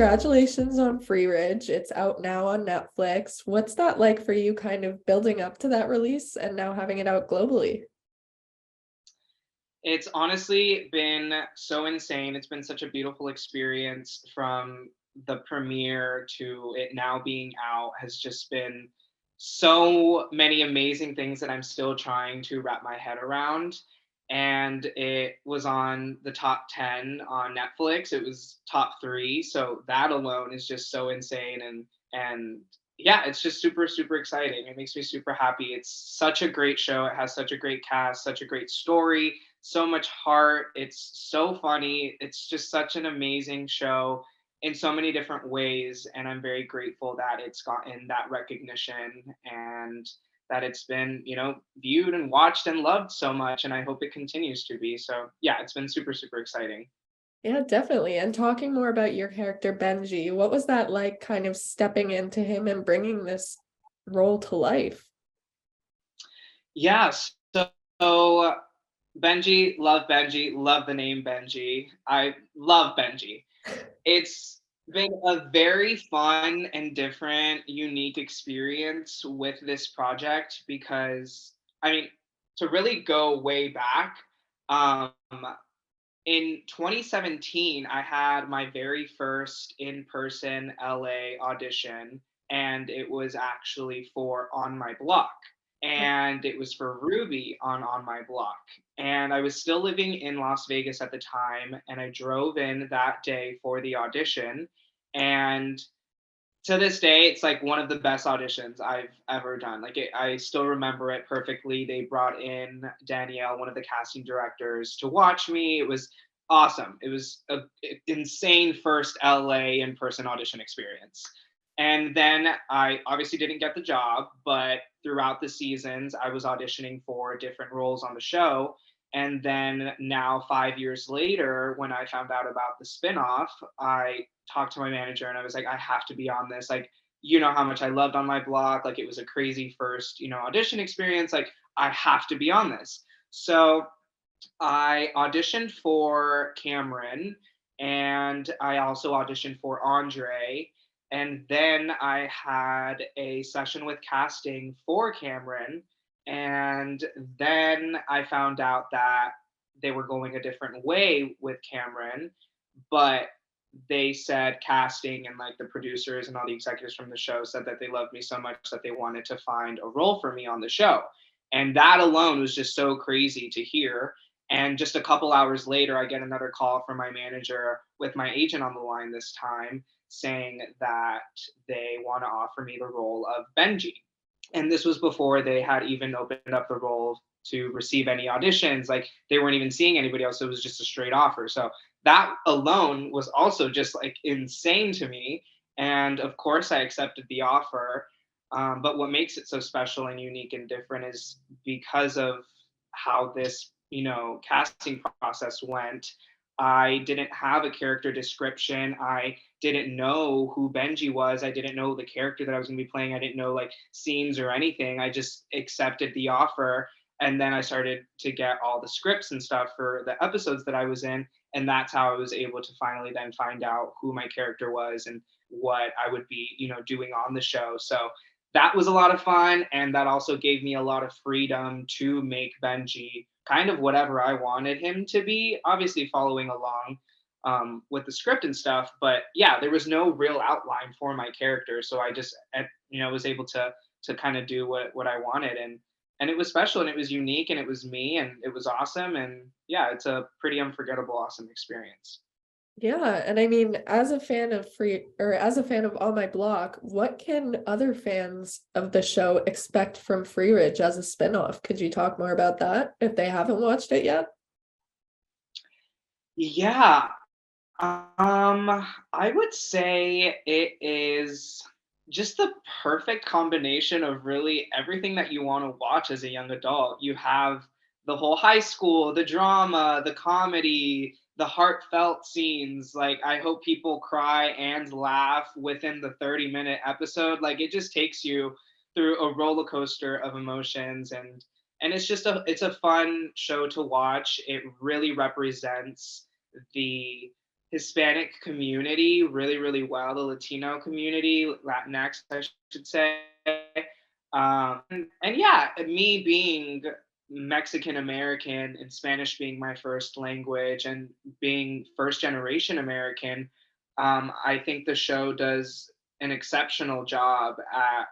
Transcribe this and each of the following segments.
congratulations on Freeridge. It's out now on Netflix. What's that like for you kind of building up to that release and now having it out globally? It's honestly been so insane. It's been such a beautiful experience from the premiere to it now being out has just been so many amazing things that I'm still trying to wrap my head around. And it was on the top 10 on Netflix. It was top 3. So that alone is just so insane and yeah, it's just super exciting. It makes me super happy. It's such a great show. It has such a great cast, such a great story, so much heart. It's so funny. It's just such an amazing show in so many different ways. And I'm very grateful that it's gotten that recognition and that it's been, viewed and watched and loved so much. And I hope it continues to be. So yeah, it's been super exciting. Yeah, definitely. And talking more about your character, Benji, what was that like kind of stepping into him and bringing this role to life? Yeah. So Benji, love the name Benji. I love Benji. It's been a very fun and different, unique experience with this project because, I mean, to really go way back, um, in 2017, I had my very first in person LA audition, and it was actually for On My Block. And it was for Ruby on My Block. And I was still living in Las Vegas at the time, and I drove in that day for the audition. And to this day, it's like one of the best auditions I've ever done. I still remember it perfectly. They brought in Danielle, one of the casting directors, to watch me. It was awesome. It was an insane first LA in person audition experience. And then I obviously didn't get the job, but throughout the seasons, I was auditioning for different roles on the show. And then now, 5 years later, when I found out about the spinoff, I talked to my manager and I was like, I have to be on this. Like, you know how much I loved On My Block. Like, it was a crazy first, audition experience. Like, I have to be on this. So I auditioned for Cameron and I also auditioned for Andre. And then I had a session with casting for Cameron. And then I found out that they were going a different way with Cameron, but they said casting and like the producers and all the executives from the show said that they loved me so much that they wanted to find a role for me on the show. And that alone was just so crazy to hear. And just a couple hours later, I get another call from my manager with my agent on the line this time saying that they want to offer me the role of Benji. And this was before they had even opened up the role to receive any auditions. Like they weren't even seeing anybody else. So it was just a straight offer. So that alone was also just like insane to me. And of course, I accepted the offer. But what makes it so special and unique and different is because of how this, casting process went. I didn't have a character description. I didn't know who Benji was. I didn't know the character that I was going to be playing. I didn't know like scenes or anything. I just accepted the offer. And then I started to get all the scripts and stuff for the episodes that I was in. And that's how I was able to finally then find out who my character was and what I would be, doing on the show. So that was a lot of fun. And that also gave me a lot of freedom to make Benji kind of whatever I wanted him to be, obviously following along with the script and stuff. But yeah, there was no real outline for my character. So I just, was able to kind of do what I wanted. And it was special and it was unique and it was me and it was awesome. And yeah, it's a pretty unforgettable, awesome experience. Yeah, and I mean, as a fan of as a fan of On My Block, what can other fans of the show expect from Freeridge as a spinoff? Could you talk more about that if they haven't watched it yet? Yeah, I would say it is just the perfect combination of really everything that you want to watch as a young adult. You have the whole high school, the drama, the comedy, the heartfelt scenes. Like, I hope people cry and laugh within the 30-minute episode. Like, it just takes you through a roller coaster of emotions and it's a fun show to watch. It really represents the Hispanic community really, really well, the Latino community, Latinx, I should say. And yeah, me being Mexican American and Spanish being my first language and being first generation American, I think the show does an exceptional job at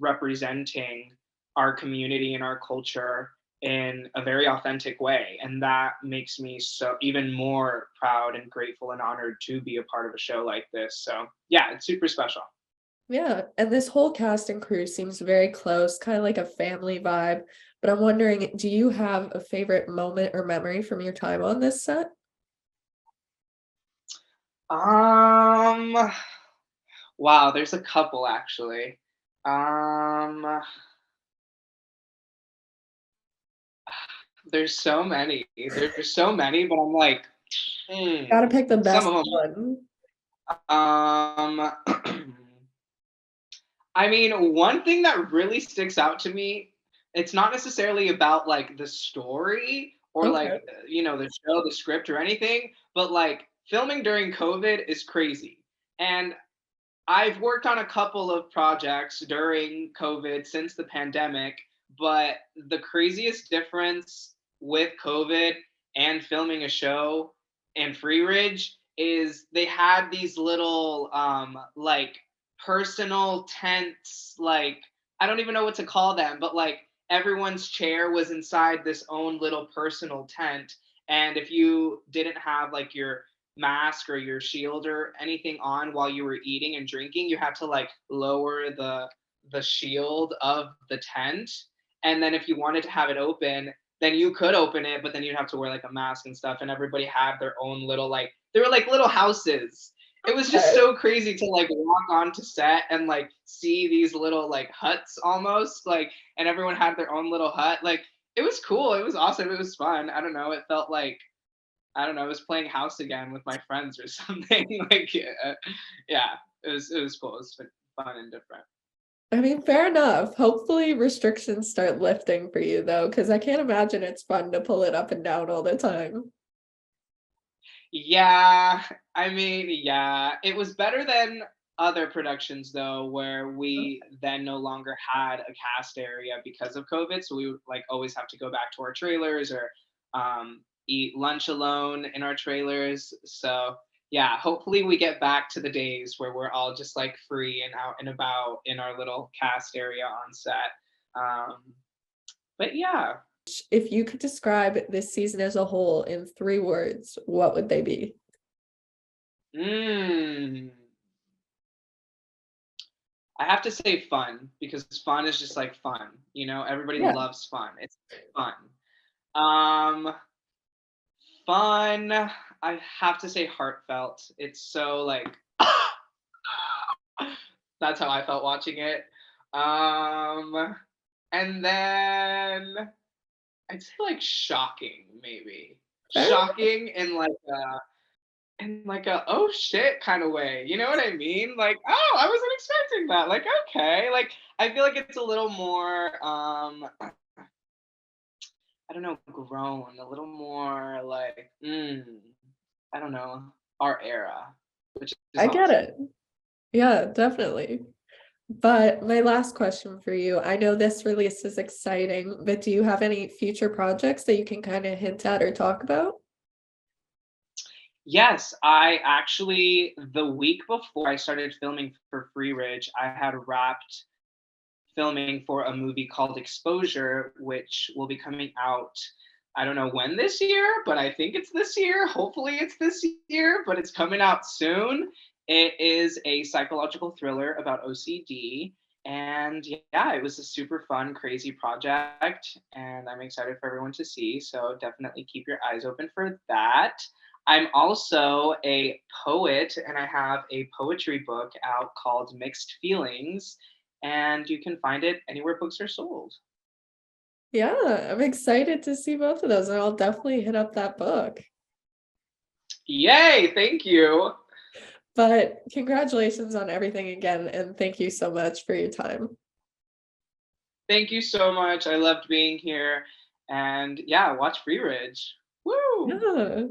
representing our community and our culture in a very authentic way. And that makes me so even more proud and grateful and honored to be a part of a show like this. So yeah, it's super special. Yeah, and this whole cast and crew seems very close, kind of like a family vibe. But I'm wondering, do you have a favorite moment or memory from your time on this set? Um, wow, there's a couple actually. Um, there's so many. There's so many, but I'm like, Gotta pick the some best of them. one. Um, I mean, one thing that really sticks out to me, it's not necessarily about like the story or like, Okay. the show, the script or anything, but like filming during COVID is crazy. And I've worked on a couple of projects during COVID since the pandemic, but the craziest difference with COVID and filming a show and Freeridge is they had these little like personal tents, like I don't even know what to call them, but like everyone's chair was inside this own little personal tent. And if you didn't have like your mask or your shield or anything on while you were eating and drinking, you had to like lower the shield of the tent. And then if you wanted to have it open, then you could open it, but then you'd have to wear like a mask and stuff. And everybody had their own little like they were like little houses. It was just Okay. so crazy to like walk onto set and like see these little like huts almost like, and everyone had their own little hut. Like it was cool. It was awesome. It was fun. I don't know. It felt like I don't know, I was playing house again with my friends or something. Like, yeah, it was cool. It was fun and different. I mean, fair enough. Hopefully restrictions start lifting for you though, because I can't imagine it's fun to pull it up and down all the time. Yeah, I mean, yeah, it was better than other productions though, where we then no longer had a cast area because of COVID. So we would like always have to go back to our trailers or eat lunch alone in our trailers. So yeah, hopefully we get back to the days where we're all just like free and out and about in our little cast area on set. Um, but yeah. If you could describe this season as a whole in 3 words, what would they be? Mm. I have to say fun because fun is just like fun. Everybody Yeah. loves fun. It's fun. Um, fun. I have to say heartfelt. It's so like that's how I felt watching it. And then I'd say like shocking, maybe Fair. shocking in like a oh shit kind of way. You know what I mean? Like, oh, I wasn't expecting that. Like, okay. Like I feel like it's a little more I don't know, grown, a little more like I don't know, our era, which is I get awesome. it. Yeah, definitely. But my last question for you, I know this release is exciting, but do you have any future projects that you can kind of hint at or talk about? Yes, I actually the week before I started filming for Free Ridge, I had wrapped filming for a movie called Exposure, which will be coming out. I don't know when this year, but I think it's this year. Hopefully, it's this year, but it's coming out soon. It is a psychological thriller about OCD. And yeah, it was a super fun, crazy project. And I'm excited for everyone to see. So definitely keep your eyes open for that. I'm also a poet, and I have a poetry book out called Mixed Feelings, and you can find it anywhere books are sold. Yeah, I'm excited to see both of those, and I'll definitely hit up that book. Yay! Thank you. But congratulations on everything again, and thank you so much for your time. Thank you so much. I loved being here. And yeah, watch Free Ridge. Woo! Yeah.